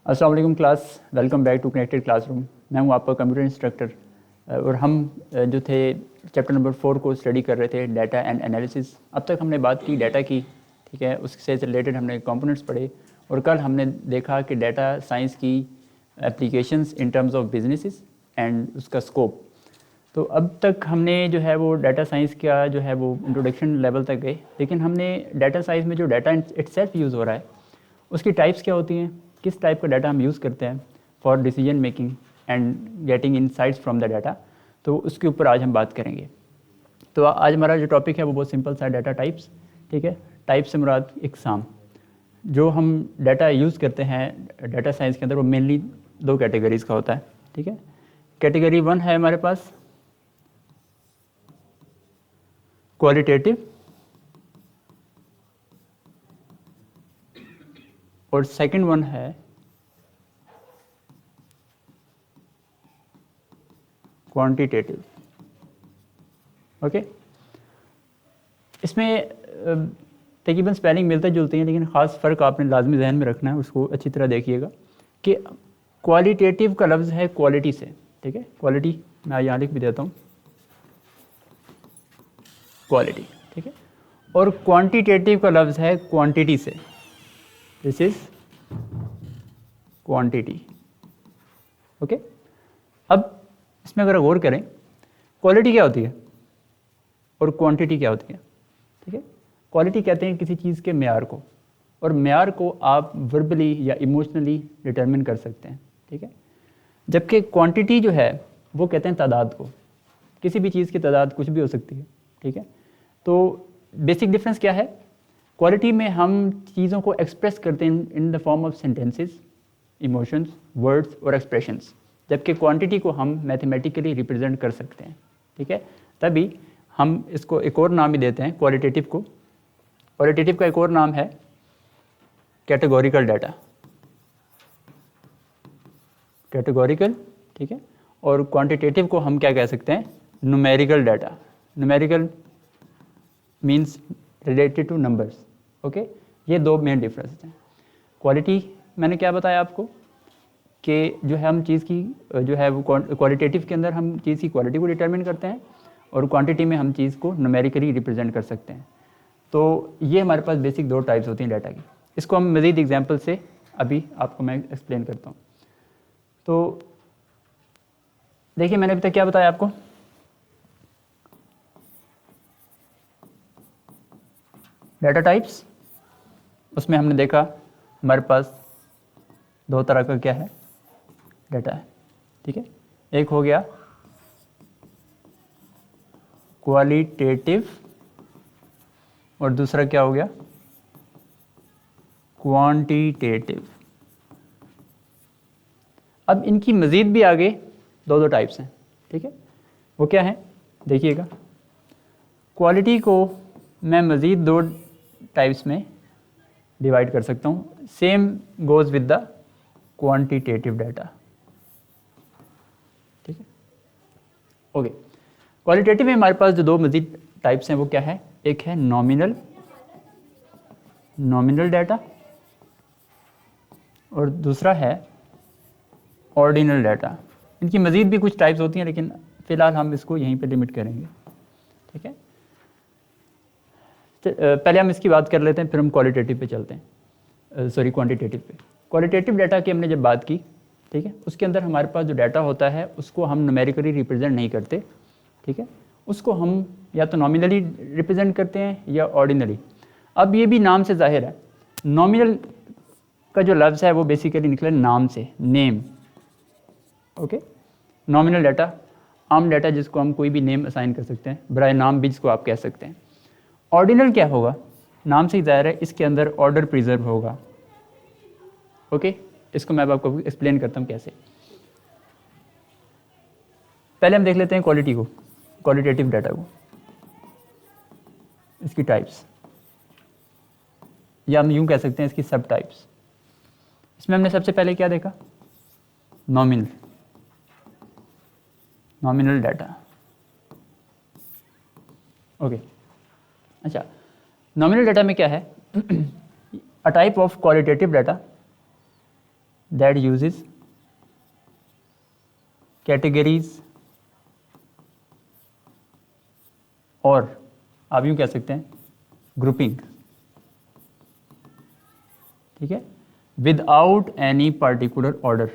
अस्सलाम वालेकुम class, welcome back to connected classroom. मैं हूं आपका कंप्यूटर इंस्ट्रक्टर और हम जो थे चैप्टर नंबर 4 को स्टडी कर रहे थे, डाटा एंड एनालिसिस। अब तक हमने बात की डाटा की, ठीक है, उससे रिलेटेड हमने कंपोनेंट्स पढ़े और कल हमने देखा कि डाटा साइंस की applications in terms of businesses and उसका स्कोप। तो अब तक हमने जो है वो डाटा साइंस का जो है वो इंट्रोडक्शन लेवल तक गए, लेकिन हमने डाटा साइंस में जो डाटा इटसेल्फ यूज़ हो रहा है उसकी टाइप्स क्या होती हैं, किस टाइप का डाटा हम यूज़ करते हैं for decision making and getting insights from the data, तो उसके ऊपर आज हम बात करेंगे। तो आज हमारा जो टॉपिक है वो बहुत सिंपल सा डाटा टाइप्स, ठीक है। टाइप से मुराद इकसाम। जो हम डाटा यूज़ करते हैं डाटा साइंस के अंदर वो मेनली दो कैटेगरीज़ का होता है, ठीक है। कैटेगरी 1 है हमारे पास क्वालिटेटिव और सेकंड वन है क्वांटिटेटिव। ओके, इसमें तकरीबन स्पेलिंग मिलते जुलती हैं, लेकिन ख़ास फ़र्क आपने लाजमी जहन में रखना है, उसको अच्छी तरह देखिएगा कि क्वालिटेटिव का लफ्ज़ है क्वालिटी से, ठीक है। क्वालिटी मैं यहाँ लिख भी देता हूँ, क्वालिटी, ठीक है। और क्वांटिटेटिव का लफ्ज़ है क्वांटिटी से, दिस इज़ क्वांटिटी। ओके, अब इसमें अगर गौर करें क्वालिटी क्या होती है और क्वांटिटी क्या होती है, ठीक है। क्वालिटी कहते हैं किसी चीज़ के मेयार को, और मेयार को आप वर्बली या इमोशनली डिटरमिन कर सकते हैं, ठीक है। जबकि क्वांटिटी जो है वो कहते हैं तादाद को, किसी भी चीज़ की तादाद कुछ भी हो सकती है, ठीक है। तो बेसिक डिफरेंस क्या है, क्वालिटी में हम चीज़ों को एक्सप्रेस करते हैं in the form of sentences, emotions, words और एक्सप्रेशंस, जबकि क्वांटिटी को हम मैथमेटिकली रिप्रेजेंट कर सकते हैं, ठीक है। तभी हम इसको एक और नाम भी देते हैं क्वालिटेटिव को। क्वालिटेटिव का एक और नाम है कैटेगोरिकल डाटा, कैटेगोरिकल, ठीक है। और क्वांटिटेटिव को हम क्या कह सकते हैं, numerical data. Numerical means related two numbers, okay. ये दो मेन डिफरेंस हैं। क्वालिटी मैंने क्या बताया आपको कि जो है हम चीज़ की जो है वो क्वालिटेटिव के अंदर हम चीज़ की क्वालिटी को डिटरमिन करते हैं और क्वांटिटी में हम चीज़ को न्यूमेरिकली रिप्रेजेंट कर सकते हैं। तो ये हमारे पास बेसिक दो टाइप्स होती हैं डाटा की। इसको हम मज़ीद एग्जांपल से अभी आपको मैं एक्सप्लेन करता हूँ। तो देखिए मैंने अभी तक क्या बताया आपको, डाटा टाइप्स, उसमें हमने देखा हमारे पास दो तरह का क्या है डाटा है, ठीक है। एक हो गया क्वालिटेटिव और दूसरा क्या हो गया क्वांटिटेटिव। अब इनकी मज़ीद भी आगे दो दो टाइप्स हैं, ठीक है। वो क्या है देखिएगा, क्वालिटी को मैं मज़ीद दो टाइप्स में डिवाइड कर सकता हूँ, same goes with the quantitative data, ठीक है। ओके, क्वालिटेटिव में हमारे पास जो दो मज़ीद टाइप्स हैं वो क्या है, एक है नॉमिनल डाटा और दूसरा है ऑर्डिनल डाटा। इनकी मज़ीद भी कुछ टाइप्स होती हैं, लेकिन फ़िलहाल हम इसको यहीं पे लिमिट करेंगे, ठीक है। पहले हम इसकी बात कर लेते हैं, फिर हम क्वालिटेटिव पे चलते हैं, सॉरी क्वांटिटेटिव पे। क्वालिटेटिव डाटा की हमने जब बात की, ठीक है, उसके अंदर हमारे पास जो डाटा होता है उसको हम न्यूमेरिकली रिप्रेजेंट नहीं करते, ठीक है। उसको हम या तो नॉमिनली रिप्रेजेंट करते हैं या ऑर्डिनली। अब ये भी नाम से जाहिर है, नॉमिनल का जो लफ्ज़ है वो बेसिकली निकला नाम से, नेम, ओके। नॉमिनल डाटा आम डाटा जिसको हम कोई भी नेम असाइन कर सकते हैं, बराए नाम भी जिसको आप कह सकते हैं। ऑर्डिनल क्या होगा, नाम से ही जाहिर है, इसके अंदर ऑर्डर प्रिजर्व होगा, ओके। इसको मैं अब आपको एक्सप्लेन करता हूँ कैसे। पहले हम देख लेते हैं क्वालिटी को, क्वालिटेटिव डाटा को, इसकी टाइप्स, या हम यूँ कह सकते हैं इसकी सब टाइप्स। इसमें हमने सबसे पहले क्या देखा, नॉमिनल डाटा, ओके। अच्छा, नॉमिनल डाटा में क्या है, a type of qualitative data that uses categories और आप यूँ कह सकते हैं ग्रुपिंग, ठीक है, without any particular order,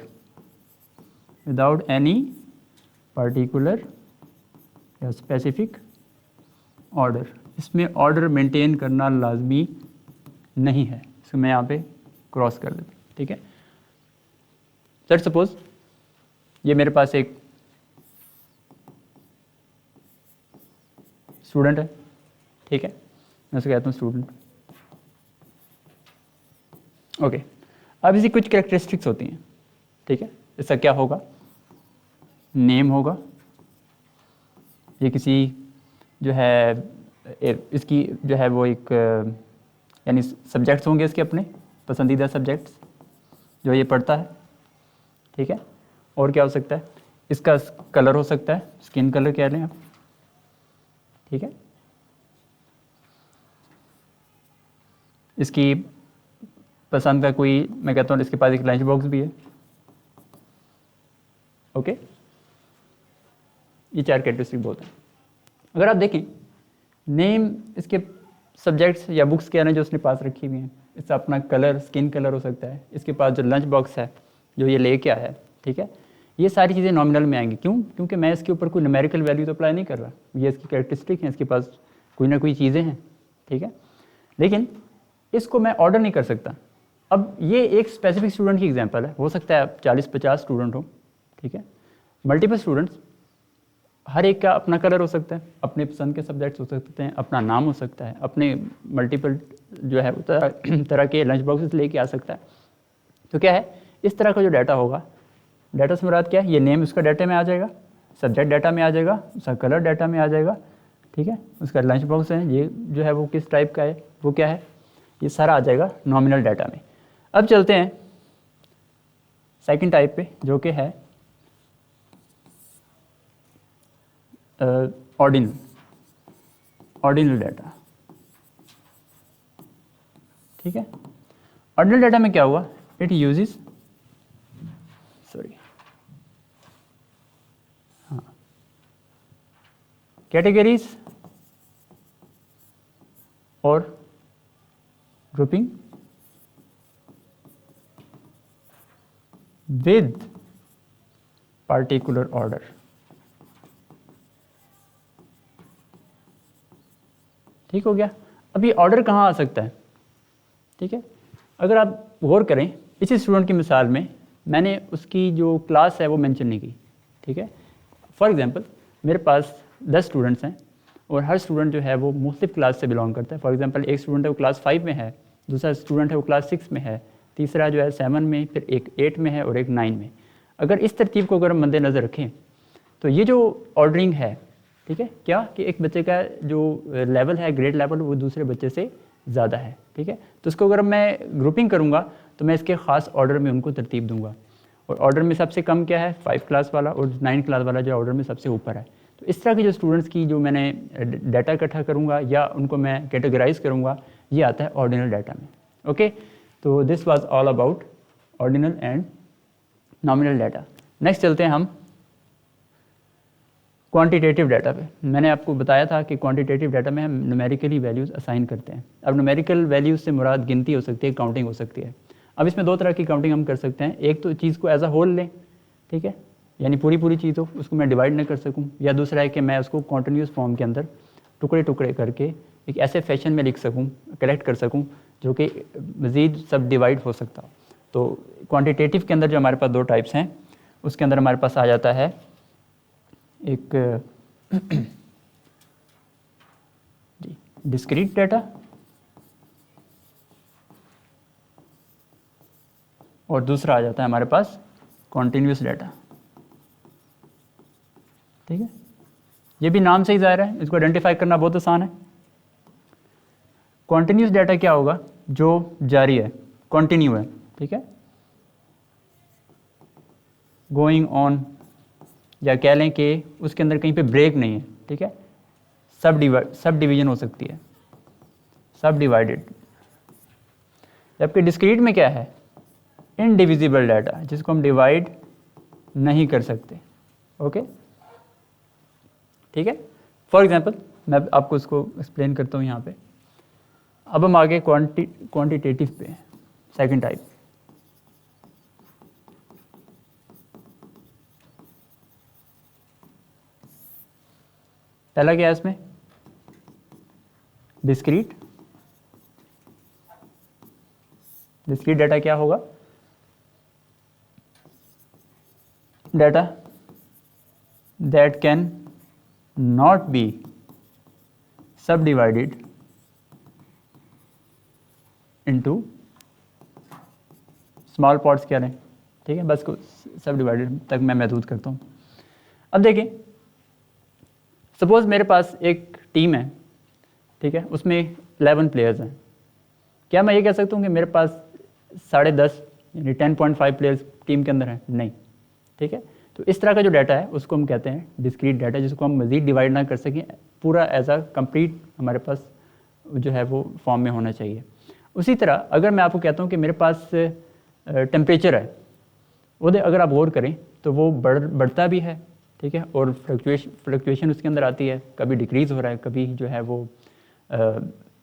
without any particular या स्पेसिफिक ऑर्डर। इसमें ऑर्डर मेंटेन करना लाजमी नहीं है, इसको मैं यहाँ पे क्रॉस कर देता हूँ, ठीक है। सर सपोज ये मेरे पास एक स्टूडेंट है, ठीक है, मैं उसे कहता हूँ स्टूडेंट, ओके। अब इसकी कुछ कैरेक्टरिस्टिक्स होती हैं, ठीक है। इसका क्या होगा, नेम होगा, ये किसी जो है इसकी जो है वो एक यानी सब्जेक्ट्स होंगे इसके अपने पसंदीदा सब्जेक्ट्स जो ये पढ़ता है, ठीक है। और क्या हो सकता है, इसका कलर हो सकता है, स्किन कलर कह लें आप, ठीक है। इसकी पसंद का कोई, मैं कहता हूँ इसके पास एक लंच बॉक्स भी है, ओके। ये 4 कैरेक्टरिस्टिक बोलते हैं। अगर आप देखें नेम इसके सब्जेक्ट्स या बुक्स क्या हैं जो उसने पास रखी हुई हैं, इसका अपना कलर स्किन कलर हो सकता है, इसके पास जो लंच बॉक्स है जो ये लेके आया है, ठीक है। ये सारी चीज़ें नॉमिनल में आएंगी, क्यों, क्योंकि मैं इसके ऊपर कोई न्यूमेरिकल वैल्यू तो अप्लाई नहीं कर रहा, ये इसकी कैरेक्टरिस्टिक हैं, इसके पास कोई ना कोई चीज़ें हैं, ठीक है। लेकिन इसको मैं ऑर्डर नहीं कर सकता। अब ये एक स्पेसिफिक स्टूडेंट की एग्जांपल है, हो सकता है आप 40-50 स्टूडेंट हो, ठीक है, मल्टीपल स्टूडेंट्स, हर एक का अपना कलर हो सकता है, अपने पसंद के सब्जेक्ट्स हो सकते हैं, अपना नाम हो सकता है, अपने मल्टीपल जो है तरह के लंच बॉक्सेस लेके आ सकता है। तो क्या है, इस तरह का जो डाटा होगा, डाटा से मुराद क्या है, ये नेम उसका डाटा में आ जाएगा, सब्जेक्ट डाटा में आ जाएगा, उसका कलर डाटा में आ जाएगा, ठीक है, उसका लंच बॉक्स है ये जो है वो किस टाइप का है, वो क्या है, ये सारा आ जाएगा नॉमिनल डाटा में। अब चलते हैं सेकंड टाइप पे जो कि है ऑर्डिनल डाटा, ठीक है। ऑर्डिनल डाटा में क्या हुआ, इट यूजेस कैटेगरीज और ग्रुपिंग विद पार्टिकुलर ऑर्डर, ठीक हो गया। अभी ऑर्डर कहाँ आ सकता है, ठीक है, अगर आप गौर करें इसी स्टूडेंट की मिसाल में मैंने उसकी जो क्लास है वो मेंशन नहीं की, ठीक है। फॉर एग्जांपल मेरे पास 10 स्टूडेंट्स हैं और हर स्टूडेंट जो है वो मुख्तलिफ क्लास से बिलोंग करता है। फॉर एग्जांपल एक स्टूडेंट है वो क्लास 5 में है, दूसरा स्टूडेंट है वो क्लास 6 में है, तीसरा जो है 7 में, फिर एक 8 में है और एक 9 में। अगर इस तरतीब को अगर हम मद्देनज़र रखें तो ये जो ऑर्डरिंग है, ठीक है, क्या कि एक बच्चे का जो लेवल है, ग्रेड लेवल, वो दूसरे बच्चे से ज़्यादा है, ठीक है। तो इसको अगर मैं ग्रुपिंग करूँगा तो मैं इसके ख़ास ऑर्डर में उनको तरतीब दूंगा, और ऑर्डर में सबसे कम क्या है 5 क्लास वाला, और 9 क्लास वाला जो ऑर्डर में सबसे ऊपर है। तो इस तरह के जो स्टूडेंट्स की जो मैंने डाटा इकट्ठा करूँगा या उनको मैं कैटेगराइज करूँगा, ये आता है ऑर्डिनल डाटा में, ओके। तो this was all about ordinal and nominal data. Next चलते हैं हम क्वांटिटेटिव डाटा पे। मैंने आपको बताया था कि क्वांटिटेटिव डाटा में हम न्यूमेरिकली वैल्यूज़ असाइन करते हैं। अब न्यूमेरिकल वैल्यूज़ से मुराद गिनती हो सकती है, काउंटिंग हो सकती है। अब इसमें 2 तरह की काउंटिंग हम कर सकते हैं, एक तो चीज़ को एज अ होल लें, ठीक है, यानी पूरी चीज़ हो उसको मैं डिवाइड ना कर सकूं, या दूसरा है कि मैं उसको कॉन्टिन्यूस फॉर्म के अंदर टुकड़े टुकड़े करके एक ऐसे फैशन में लिख सकूं, कलेक्ट कर सकूं जो कि मज़ीद सब डिवाइड हो सकता हो। तो क्वांटिटेटिव के अंदर जो हमारे पास 2 टाइप्स हैं, उसके अंदर हमारे पास आ जाता है एक जी डिस्क्रीट डाटा और दूसरा आ जाता है हमारे पास कॉन्टिन्यूस डाटा, ठीक है। ये भी नाम से ही ज़ाहिर है, इसको आइडेंटिफाई करना बहुत आसान है। कॉन्टिन्यूस डाटा क्या होगा, जो जारी है, कॉन्टिन्यू है, ठीक है, गोइंग ऑन, या कह लें कि उसके अंदर कहीं पे ब्रेक नहीं है, ठीक है, सब डिवीजन हो सकती है, सब डिवाइडेड। जबकि डिस्क्रीट में क्या है, इनडिविजिबल डाटा, जिसको हम डिवाइड नहीं कर सकते। ओके, ठीक है। फॉर एग्जांपल मैं आपको इसको एक्सप्लेन करता हूँ यहाँ पे। अब हम आगे क्वांटिटेटिव पे, सेकंड टाइप। पहला क्या है इसमें, डिस्क्रीट। डिस्क्रीट डाटा क्या होगा, data that can not be सब डिवाइडेड इनटू स्मॉल पॉट्स क्या लें, ठीक है, बस को सब डिवाइडेड तक मैं महदूद करता हूँ। अब देखिए, सपोज मेरे पास एक टीम है, ठीक है, उसमें 11 प्लेयर्स हैं। क्या मैं ये कह सकता हूँ कि मेरे पास 10.5 यानी 10.5 प्लेयर्स टीम के अंदर हैं? नहीं, ठीक है। तो इस तरह का जो डाटा है उसको हम कहते हैं डिस्क्रीट डाटा, जिसको हम मज़ीद डिवाइड ना कर सकें, पूरा एज अ कंप्लीट हमारे पास जो है वो फॉर्म में होना चाहिए। उसी तरह अगर मैं आपको कहता हूँ कि मेरे पास टेम्परेचर है, वो अगर आप गौर करें तो वो बढ़ता भी है, ठीक है, और फ्लक्चुएशन उसके अंदर आती है, कभी डिक्रीज़ हो रहा है, कभी जो है वो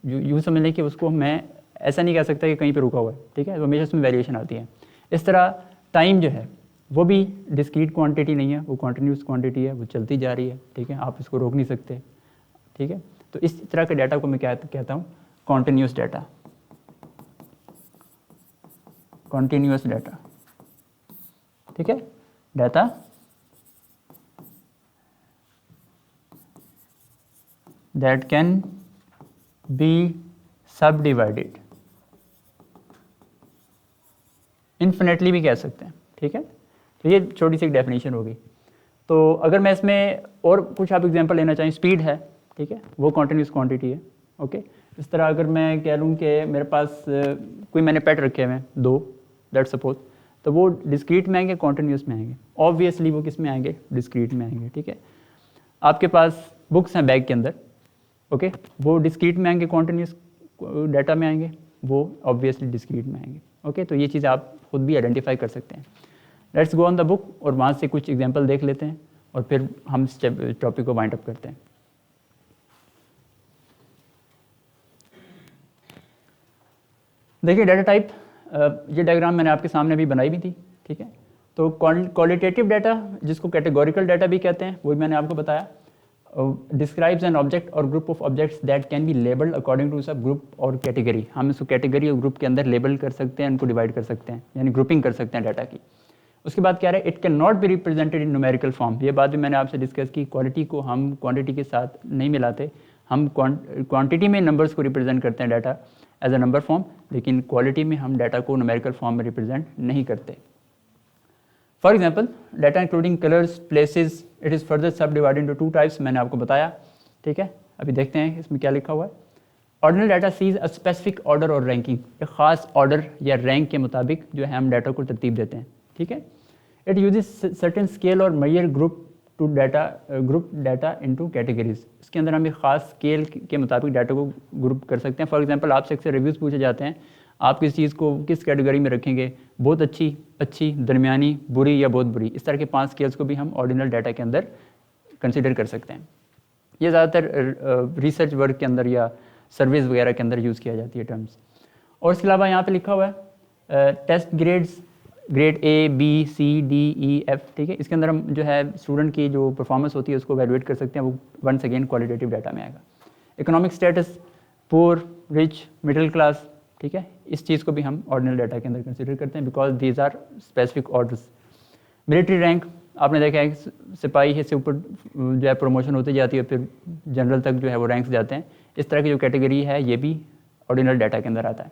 यूँ समझ लें कि उसको मैं ऐसा नहीं कह सकता कि कहीं पे रुका हुआ है, ठीक है, तो हमेशा उसमें वेरिएशन आती है। इस तरह टाइम जो है वो भी डिस्क्रीट क्वांटिटी नहीं है, वो कॉन्टीन्यूस क्वांटिटी है, वो चलती जा रही है, ठीक है, आप इसको रोक नहीं सकते, ठीक है। तो इस तरह के डाटा को मैं क्या कहता हूँ, कॉन्टीन्यूस डाटा, कॉन्टीन्यूस डाटा, ठीक है, data that can be subdivided, infinitely भी कह सकते हैं, ठीक है। तो ये छोटी सी एक डेफिनेशन होगी। तो अगर मैं इसमें और कुछ आप एग्जांपल लेना चाहें, स्पीड है, ठीक है, वो कॉन्टीन्यूस क्वांटिटी है। ओके, इस तरह अगर मैं कह लूँ कि मेरे पास कोई मैंने पेट रखे हुए हैं 2, दैट सपोज, तो वो डिस्क्रीट में आएंगे, कॉन्टीन्यूस में आएंगे, ऑब्वियसली वो किस में आएंगे, डिस्क्रीट में आएंगे, ठीक है। आपके पास बुक्स हैं बैग के अंदर, ओके, वो डिस्क्रीट में आएंगे, कॉन्टीन्यूस डाटा में आएंगे, वो ऑब्वियसली डिस्क्रीट में आएंगे। ओके, तो ये चीज़ आप खुद भी आइडेंटिफाई कर सकते हैं। Let's go on the book और वहाँ से कुछ एग्जांपल देख लेते हैं और फिर हम इस टॉपिक को वाइंड अप करते हैं। देखिए डाटा टाइप, ये डायग्राम मैंने आपके सामने भी बनाई भी थी, ठीक है। तो क्वालिटेटिव डाटा, जिसको कैटेगोरिकल डाटा भी कहते हैं, वो मैंने आपको बताया। डिस्क्राइब्स एन ऑब्जेक्ट और group of objects that can be labelled according to sub group और कैटेगरी। हम इसको कैटेगरी और ग्रुप के अंदर लेबल कर सकते हैं, उनको डिवाइड कर सकते हैं, यानी ग्रुपिंग कर सकते हैं डाटा की। उसके बाद क्या है, it can not be represented in numerical form. ये बात भी मैंने आपसे डिस्कस की, क्वालिटी को हम क्वांटिटी के साथ नहीं मिलाते, हम क्वांटिटी में नंबर्स को रिप्रेजेंट करते हैं data as a number form, लेकिन क्वालिटी में हम डाटा को न्यूमेरिकल फॉर्म में रिप्रेजेंट नहीं करते। For example, data including colours, places, it is further सब डिवाइडेड इनटू 2 टाइप्स, मैंने आपको बताया, ठीक है। अभी देखते हैं इसमें क्या लिखा हुआ है। Ordinal data sees a specific order और रैंकिंग, एक ख़ास ऑर्डर या रैंक के मुताबिक जो है हम डाटा को तरतीब देते हैं, ठीक है। इट यूजेस सर्टेन स्केल और measure group data into categories. इसके अंदर हम एक ख़ास स्केल के मुताबिक डाटा को ग्रुप कर सकते हैं। फॉर एग्जांपल, आपसे अक्सर रिव्यूज़ पूछे जाते हैं, आप किस चीज़ को किस कैटेगरी में रखेंगे, बहुत अच्छी, अच्छी, दरमियानी, बुरी या बहुत बुरी। इस तरह के 5 स्केल्स को भी हम ऑर्डिनल डाटा के अंदर कंसिडर कर सकते हैं। ये ज़्यादातर रिसर्च वर्क के अंदर या सर्विस वगैरह के अंदर यूज़ किया जाती है टर्म्स। और इसके अलावा यहाँ पे लिखा हुआ है test grades, grade A, B, C, D, E, F, ठीक है। इसके अंदर हम जो है स्टूडेंट की जो परफॉर्मेंस होती है उसको वैल्यूएट कर सकते हैं, वो वंस अगेन क्वालिटेटिव डाटा में आएगा। Economic status, poor, rich, middle class, ठीक है, इस चीज़ को भी हम ऑर्डिनल डाटा के अंदर कंसिडर करते हैं, because these are specific orders. Military rank, आपने देखा है सिपाही से ऊपर जो है प्रमोशन होती जाती है, फिर जनरल तक जो है वो रैंक्स जाते हैं। इस तरह की जो कैटेगरी है ये भी ऑर्डिनल डाटा के अंदर आता है।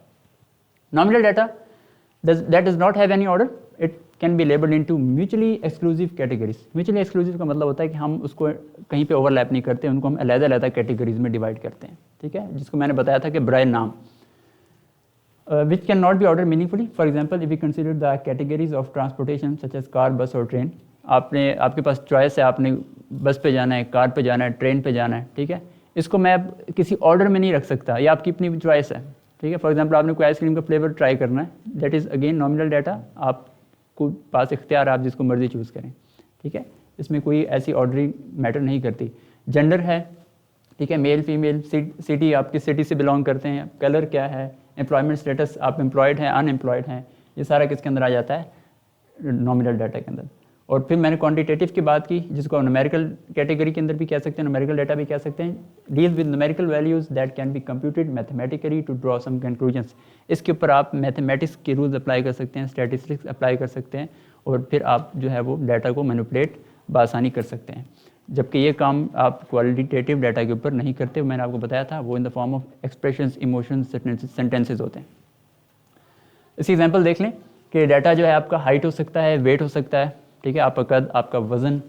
Nominal data that does not have any order, it can be labeled into mutually exclusive categories। mutually exclusive का मतलब होता है कि हम उसको कहीं पे ओवरलैप नहीं करते, उनको हम अलग-अलग कैटेगरीज में डिवाइड करते हैं, ठीक है, जिसको मैंने बताया था कि ब्राय नाम। which can not be ordered meaningfully, for example if we consider the categories of transportation such as car, bus और ट्रेन। आपके पास चॉइस है, आपने बस पे जाना है, कार पे जाना है, ट्रेन पे जाना है, ठीक है। इसको मैं किसी ऑर्डर में नहीं रख सकता, ये आपकी अपनी चॉइस है, ठीक है। फॉर एग्जांपल आपने कोई आइसक्रीम का फ्लेवर ट्राई करना है, that is again nominal data, आपको पास इख्तियार, आप जिसको मर्जी चूज़ करें, ठीक है। इसमें कोई ऐसी ऑर्डरिंग मैटर नहीं करती। जेंडर है, ठीक है, मेल फीमेल, सिटी आप किस सिटी से बिलोंग करते हैं, कलर क्या है, एम्प्लॉयमेंट स्टेटस आप एम्प्लॉयड हैं अनएम्प्लॉयड हैं, ये सारा किसके अंदर आ जाता है, नॉमिनल डाटा के अंदर। और फिर मैंने क्वांटिटेटिव की बात की, जिसको न्यूमेरिकल कैटेगरी के अंदर भी कह सकते हैं, न्यूमेरिकल डाटा भी कह सकते हैं, deal with numerical values that can be computed mathematically to draw some conclusions. इसके ऊपर आप मैथमेटिक्स के रूल्स अप्लाई कर सकते हैं, स्टैटिस्टिक्स अप्लाई कर सकते हैं, और फिर आप जो है वो डाटा को मैनिपुलेट बआसानी कर सकते हैं। जबकि ये काम आप क्वालिटेटिव डाटा के ऊपर नहीं करते, मैंने आपको बताया था, वो इन the form of expressions, emotions, sentences होते हैं। इसी एग्जांपल देख लें कि डाटा जो है आपका हाइट हो सकता है, वेट हो सकता है, ठीक है, आपका कद, आपका वज़न,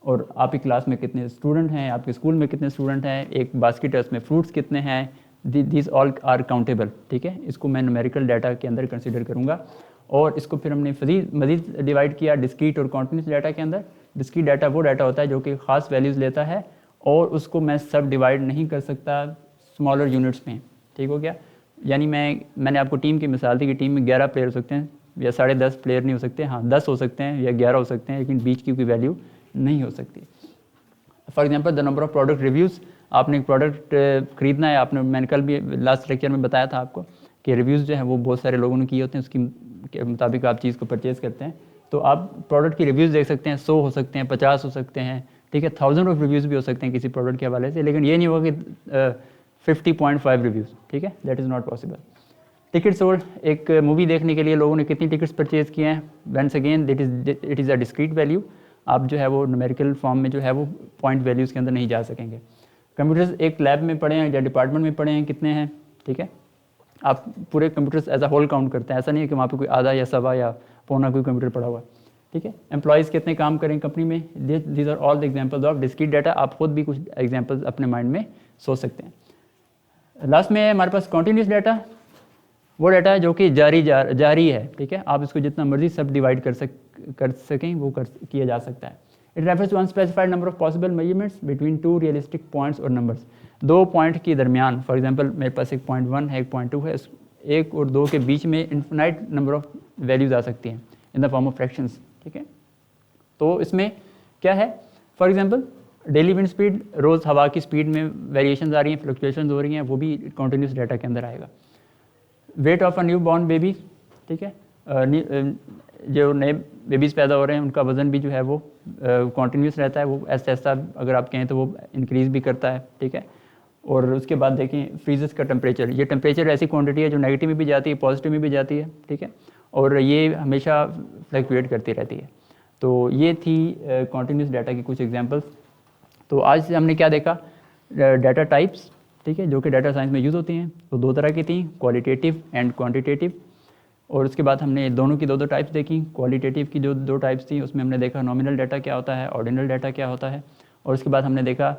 और आपकी क्लास में कितने स्टूडेंट हैं, आपके स्कूल में कितने स्टूडेंट हैं, एक बास्केट है उसमें फ्रूट्स कितने हैं, दिस ऑल आर काउंटेबल, ठीक है। इसको मैं न्यूमेरिकल डाटा के अंदर कंसिडर करूँगा। और इसको फिर हमने मज़ीद डिवाइड किया डिस्क्रीट और कॉन्टिन्यूस डाटा के अंदर। डिस्क्रीट डाटा वो डाटा होता है जो कि ख़ास वैल्यूज़ लेता है, और उसको मैं सब डिवाइड नहीं कर सकता स्मॉलर यूनिट्स में, ठीक हो गया। यानी मैंने आपको टीम की मिसाल दी कि टीम में 11 प्लेयर हो सकते हैं, या 10.5 प्लेयर नहीं हो सकते, हाँ 10 हो सकते हैं या 11 हो सकते हैं, लेकिन बीच की कोई वैल्यू नहीं हो सकती। For example the number of product reviews, आपने एक प्रोडक्ट ख़रीदना है, मैंने कल भी लास्ट लेक्चर में बताया था आपको कि रिव्यूज़ जो है वो बहुत सारे लोगों ने किए होते हैं, उसकी के मुताबिक आप चीज़ को परचेज़ करते हैं। तो आप प्रोडक्ट की रिव्यूज़ देख सकते हैं, 100 हो सकते हैं, 50 हो सकते हैं, ठीक है, 1000 ऑफ रिव्यूज़ भी हो सकते हैं किसी प्रोडक्ट के हवाले से, लेकिन ये नहीं होगा कि 50.5 रिव्यूज़, ठीक है, that is not possible. Ticket sold, एक मूवी देखने के लिए लोगों ने कितनी टिकट्स परचेज़ किए हैं, once again it is a discrete value, आप जो है वो न्यूमेरिकल फॉर्म में जो है वो पॉइंट वैल्यूज़ के अंदर नहीं जा सकेंगे। कंप्यूटर्स एक लैब में पढ़े हैं या डिपार्टमेंट में पढ़े हैं, कितने हैं, ठीक है, आप पूरे computers as a whole count करते हैं, ऐसा नहीं है कि वहाँ पे कोई आधा या सवा या पौना कोई कंप्यूटर पड़ा हुआ, ठीक है। एम्प्लॉयज़ कितने काम करें कंपनी में, these are all the examples of discrete data. आप खुद भी कुछ एग्जांपल्स अपने माइंड में सोच सकते हैं। लास्ट में है हमारे पास कॉन्टीन्यूस डाटा, वो डाटा है जो कि जारी है, ठीक है, आप इसको जितना मर्जी सब डिवाइड कर सकें वो किया जा सकता है। It refers to unspecified number of possible measurements between two realistic points और नंबर्स, दो पॉइंट के दरमियान। फॉर एग्जांपल मेरे पास एक 0.1 है, एक 0.2 है, एक और दो के बीच में इन्फिनाइट नंबर ऑफ वैल्यूज़ आ सकती हैं in the form of fractions, ठीक है। तो इसमें क्या है, for example daily wind speed, रोज़ हवा की स्पीड में वेरिएशन आ रही हैं, फ्लक्चुएशन हो रही हैं, वो भी कॉन्टीन्यूस डाटा के अंदर आएगा। Weight of a new born baby, ठीक है, जो नए बेबीज़ पैदा हो रहे हैं उनका वज़न भी जो है वो कॉन्टीन्यूस रहता है, वो ऐसा ऐसा अगर आप कहें तो वो इंक्रीज़ भी करता है, ठीक है। और उसके बाद देखें फ्रीजर्स का टेम्परेचर, ये टेम्परेचर ऐसी क्वांटिटी है जो नेगेटिव में भी जाती है, पॉजिटिव में भी जाती है, ठीक है, और ये हमेशा फ्लक्चुएट करती रहती है। तो ये थी कॉन्टीन्यूस डाटा की कुछ एग्जांपल्स। तो आज हमने क्या देखा, डाटा टाइप्स, ठीक है, जो कि डाटा साइंस में यूज़ होती हैं। तो दो तरह की थी, क्वालिटेटिव एंड क्वांटिटेटिव, और उसके बाद हमने दोनों की दो टाइप्स देखी। क्वालिटेटिव की जो दो टाइप्स थी उसमें हमने देखा नॉमिनल डाटा क्या होता है, ऑर्डिनल डाटा क्या होता है, और उसके बाद हमने देखा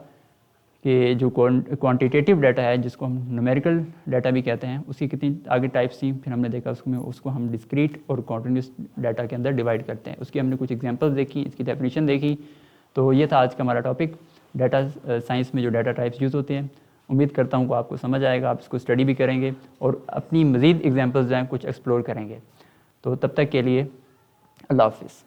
कि जो क्वांटिटेटिव डाटा है जिसको हम न्यूमेरिकल डाटा भी कहते हैं, उसकी कितनी आगे टाइप्स थी। फिर हमने देखा उसको हम डिस्क्रीट और कॉन्टिन्यूस डाटा के अंदर डिवाइड करते हैं। उसकी हमने कुछ एग्जांपल्स देखी, इसकी डेफिनेशन देखी। तो ये था आज का हमारा टॉपिक, डाटा साइंस में जो डाटा टाइप्स यूज़ होते हैं। उम्मीद करता हूँ कि आपको समझ आएगा, आप इसको स्टडी भी करेंगे और अपनी मज़ीद एग्जांपल्स जो हैं कुछ एक्सप्लोर करेंगे। तो तब तक के लिए अल्लाह हाफ़िज़।